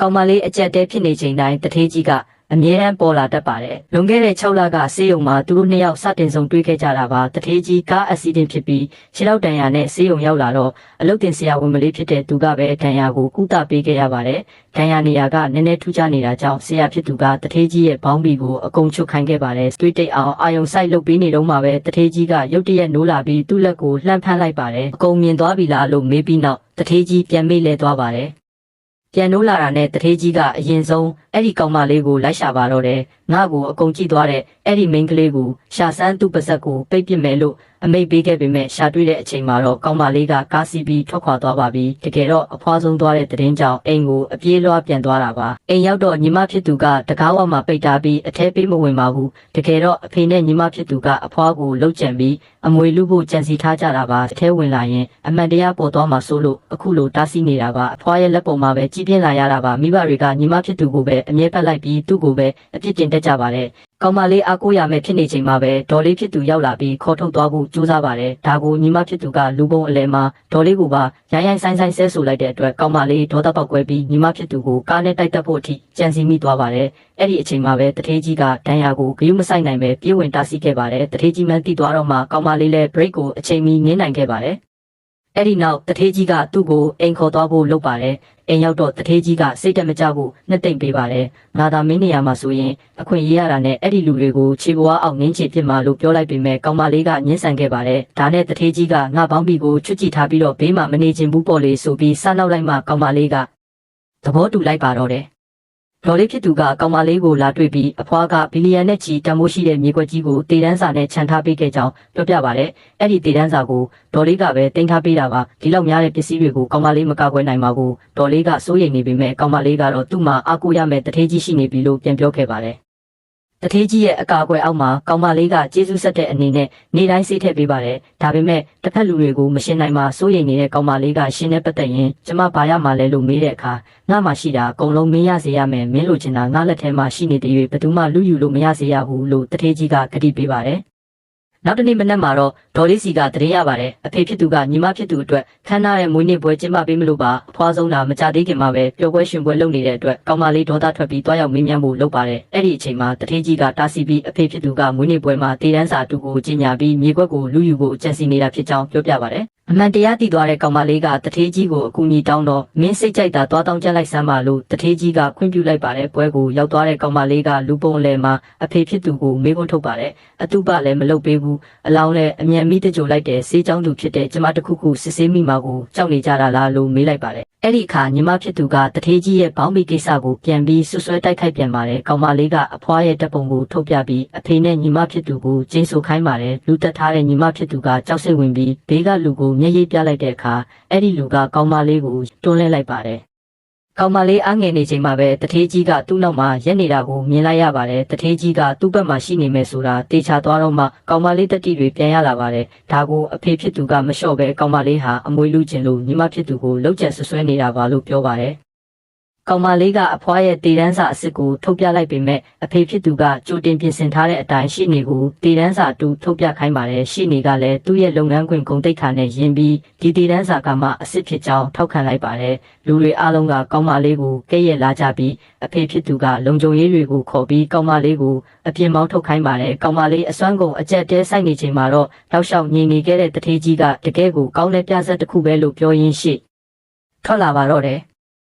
ကောင်မလေးအကြက်တဲဖြစ်နေချိန်တိုင်းတထေးကြီးကအမြဲတမ်းပေါ်လာတတ်ပါတယ်။လွန်ခဲ့တဲ့6လကဆေးရုံမှာသူတို့2ယောက်စတင်ဆုံးတွေ့ခဲ့ကြတာပါ။တထေးကြီးကားအက်ဆီဒင့်ဖြစ်ပြီးခြေထောက်ဒဏ်ရာနဲ့ဆေးရုံရောက်လာတော့အလုတ်တင်ဆရာဝန်မလေးဖြစ်တဲ့သူကပဲဒဏ်ရာကိုကုသပေးခဲ့ရပါတယ်။ဒဏ်ရာနေရာကနည်းနည်းထူးခြားနေတာကြောင့်ဆရာဖြစ်သူကတထေးကြီးရဲ့ဘောင်းဘီကိုအကုန်ချုပ်ခိုင်းခဲ့ပါတယ်။တွေးတိတ်အောင်အာယုံဆိုင်လုပ်ပေးနေတော့မှပဲတထေးကြီးကရုတ်တရက်နိုးလာပြီးသူ့လက်ကိုလှမ်းဖမ်းလိုက်ပါတယ်။အကုန်မြင်သွားပြီလားလို့မေးပြီးနောက်တထေးကြီးပြန်မေ့လဲသွားပါတယ်။ပြန်နိုးလာတာနဲ့တထေးကြီးကအရင်ဆုံးအဲ့ဒီကောင်မလေးကိုလိုက်ရှာပါတော့တယ်ငါ့ကိုအကုန်ကြည့်သွားတဲ့အဲ့ဒီမိန်းကလေးကိုရှာစမ်းသူ့ပါဇက်ကိုပိတ်ပစ်မယ်လို့အမိတ်ပေးခဲ့ပေမဲ့ရှာတွေ့တဲ့အချိန်မှာတော့ကောင်မလေးကကားစီးပြီးထွက်ခွာသွားပါပြီတကယ်တော့အဖွားဆုံးသွားတဲ့သတင်းကြောင့်အိမ်ကိုအပြေးလွှားပြန်သွားတာပါအိမ်ရောက်တော့ညီမဖြစ်သူကတကားဝမှာပိတ်ထားပြီးအထဲပေးမဝင်ပါဘူးတကယ်တော့အဖေနဲ့ညီမဖြစ်သူကအဖွားကိုလှုပ်ကြံပြီးအမွေလူဖို့ကြံစီထားကြတာပါအထဲဝင်လာရင်အမှန်တရားပေါ်သွားမှာစိုးလို့အခုလိုတားဆီးနေတာပါအဖွားရဲ့လက်ပေါ်မှာပဲကြီးပြင်းလာရတာပါမိဘတွေကညီမဖြစ်သူကိုပဲအမြဲပတ်လိုက်ပြီးသူ့ကိုပဲအပြစ်တင်တတ်ကြပါတယ်ကောင်မလေးအားကိုးရမယ်ဖြစ်နေချိန်မှာပဲဒေါ်လေးဖြစ်သူရောက်လာပြီးခေါ်ထုတ်သွားဖို့ကြိုးစားပါတယ်ဒါကိုညီမဖြစ်သူကလူပုံအလဲမှာဒေါ်လေးကိုပါရိုင်းရိုင်းဆိုင်ဆိုင်ဆဲဆူလိုက်တဲ့အတွက်ကောင်မလေးဒေါသပေါက်ကွဲပြီးညီမဖြစ်သူကိုကားနဲ့တိုက်တက်ဖို့အထိကြံစည်မိသွားပါတယ်အဲ့ဒီအချိန်မှာပဲတထေးကြီးကဒဏ်ရာကိုဂရုမစိုက်နိုင်ပဲပြေးဝင်တားဆီးခဲ့ပါတယ်တထေးကြီးမှန်းတိသွားတော့မှကောင်မလေးလည်း break ကိုအချိန်မီငင်းနိုင်ခဲ့ပါတယ်အဲ့ဒီနောက်တထေးကြီးကသူ့ကိုအိမ်ခေါ်သွားဖို့လုပ်ပါတယ်အိမ်ရောက်တော့တထေးကြီးကစိတ်တက်မကြဘူးနှစ်သိမ့်ပေးပါတယ်ငါသာမင်းနေရာမှာဆိုရင်အခွင့်ရေးရတာနဲ့အဲ့ဒီလူတွေကိုခြေပွားအောင်ငင်းချေပြစ်မှာလို့ပြောလိုက်ပေမဲ့ကောင်မလေးကညှင်းဆန်ခဲ့ပါတယ်ဒါနဲ့တထေးကြီးကငါပေါင်းပြီးကိုချွတ်ကြည့်ထားပြီးတော့ဘေးမှာမနေချင်ဘူးပေါ့လေဆိုပြီးစနောက်လိုက်မှကောင်မလေးကသဘောတူလိုက်ပါတော့တယ်ဒေါ်လေးဖြစ်သူကကောင်မလေးကိုလာတွေ့ပြီးအဖွားကဘီလီယံနဲ့ချီတန်ဖိုးရှိတဲ့မြေကွက်ကြီးကိုတေတန်းစာနဲ့ခြံထားပေးခဲ့ကြောင်းပြောပြပါတယ်။အဲ့ဒီတေတန်းစာကိုဒေါ်လေးကပဲတင်ထားပေးတာပါ။ဒီလောက်များတဲ့ပစ္စည်းတွေကိုကောင်မလေးမကာကွယ်နိုင်ပါဘူး။ဒေါ်လေးကစိုးရိမ်နေပေမဲ့ကောင်မလေးကတော့သူ့မှာအားကိုးရမယ့်တထေးကြီးရှိနေပြီလို့ပြန်ပြောခဲ့ပါတယ်။တထေးကြီးရဲ့အကာအကွယ်အောက်မှာကောင်မလေးကကျေးဇူးဆက်တဲ့အနေနဲ့နေတိုင်းစိတ်ထည့်ပေးပါတယ်။ဒါပေမဲ့တစ်ဖက်လူတွေကိုမရှင်းနိုင်မှစိုးရိမ်နေတဲ့ကောင်မလေးကရှင်းတဲ့ပတ်သက်ရင်ကျမဘာရမှာလဲလို့မေးတဲ့အခါငါမှရှိတာအကုန်လုံးမင်းရစေရမယ်မင်းလိုချင်တာငါလက်ထဲမှာရှိနေတဲ့၍ဘယ်သူမှလူယူလို့မရစေရဘူးလို့တထေးကြီးကကတိပေးပါတယ်။နောက်တနေ့မနက်မှာတော့ဒေါ်လေးစီကတရေရပါတယ်အဖေဖြစ်သူကညီမဖြစ်သူအတွက်ခန်းထားတဲ့မွေးနေ့ပွဲကျင်းပပေးမလို့ပါအဖွားဆုံးတာမကြသေးခင်မှာပဲပျော်ပွဲရှင်ပွဲလုပ်နေတဲ့အတွက်ကောင်မလေးဒေါသထွက်ပြီးတွားရောက်မေးမြန်းဖို့လုပ်ပါတယ်အဲ့ဒီအချိန်မှာတထေးကြီးကတားဆီးပြီးအဖေဖြစ်သူကမွေးနေ့ပွဲမှာတေတန်းစာတူကိုကြီးညာပြီးမြေခွက်ကိုလူယူဖို့အကြံစီနေတာဖြစ်ကြောင်းပြောပြပါတယ်အမှန်တရားသိသွားတဲ့ကောင်မလေးကတထေးကြီးကိုအကူအညီတောင်းတော့မင်းစိတ်ကြိုက်တာသွားတောင်းကြလိုက်စမ်းပါလို့တထေးကြီးကခွင့်ပြုလိုက်ပါတယ်ပွဲကိုရောက်သွားတဲ့ကောင်မလေးကလူပုံအလဲမှာအဖေဖြစ်သူကိုမေးခွန်းထုတ်ပါတယ်အတုပလည်းမလုပ်ပေးဘူးအလောင်းလည်းအမြန်မိတကြိုလိုက်တဲ့စေးချောင်းသူဖြစ်တဲ့ကျမတခုခုစစ်ဆေးမိမှာကိုကြောက်နေကြတာလားလို့မေးလိုက်ပါတယ်အဲ့ဒီအခါညီမဖြစ်သူကတထေးကြီးရဲ့ဘောင်းဘီကိစ္စကိုပြန်ပြီးဆွဆွဲတိုက်ခိုက်ပြန်ပါတယ်ကောင်မလေးကအဖွားရဲ့တပ်ပုံကိုထုတ်ပြပြီးအဖေနဲ့ညီမဖြစ်သူကိုကျင်းဆိုခိုင်းပါတယ်လူတက်ထားတဲ့ညီမဖြစ်သူကကြောက်စိတ်ဝင်ပြီးဘေးကလူကိုမျက်ရည်ပြလိုက်တဲ့အခါအဲ့ဒီလူကကောင်မလေးကိုတွန်းလှဲလိုက်ပါတယ်ကောင်မလေးအားငယ်နေချိန်မှာပဲတထေးကြီးကသူ့နောက်မှာရက်နေတာကိုမြင်လိုက်ရပါတယ်တထေးကြီးကသူ့ဘက်မှာရှိနေမယ်ဆိုတာတေချာသွားတော့မှကောင်မလေးတတိတွေပြန်ရလာပါတယ်ဒါကိုအဖေဖြစ်သူကမလျှော့ပဲကောင်မလေးဟာအမွေလူကျင်လို့ညီမဖြစ်သူကိုလှုပ်ကြံဆွဆွဲနေတာပါလို့ပြောပါတယ်ကောင်မလေးကအဖွားရဲ့တေတန်းစာအစ်စ်ကိုထုတ်ပြလိုက်ပေမဲ့အဖေဖြစ်သူကကြိုတင်ပြင်ဆင်ထားတဲ့အတိုင်းရှေ့နေကိုတေတန်းစာတူထုတ်ပြခိုင်းပါတယ်ရှေ့နေကလည်းသူ့ရဲ့လုပ်ငန်းခွင်ဂုဏ်သိက္ခာနဲ့ယဉ်ပြီးဒီတေတန်းစာကမှအစ်စ်ဖြစ်ကြောင်းထောက်ခံလိုက်ပါတယ်လူတွေအားလုံးကကောင်မလေးကိုကဲ့ရဲ့လာကြပြီးအဖေဖြစ်သူကလုံခြုံရေးတွေကိုခေါ်ပြီးကောင်မလေးကိုအပြင်မောင်းထုတ်ခိုင်းပါတယ်ကောင်မလေးအစွမ်းကုန်အကြက်တဲဆိုင်နေချိန်မှာတော့တောက်လျှောက်ငြိမ်နေခဲ့တဲ့တထေးကြီးကတကယ်ကိုကောင်းတဲ့ပြဆက်တစ်ခုပဲလို့ပြောရင်းရှိထွက်လာပါတော့တယ်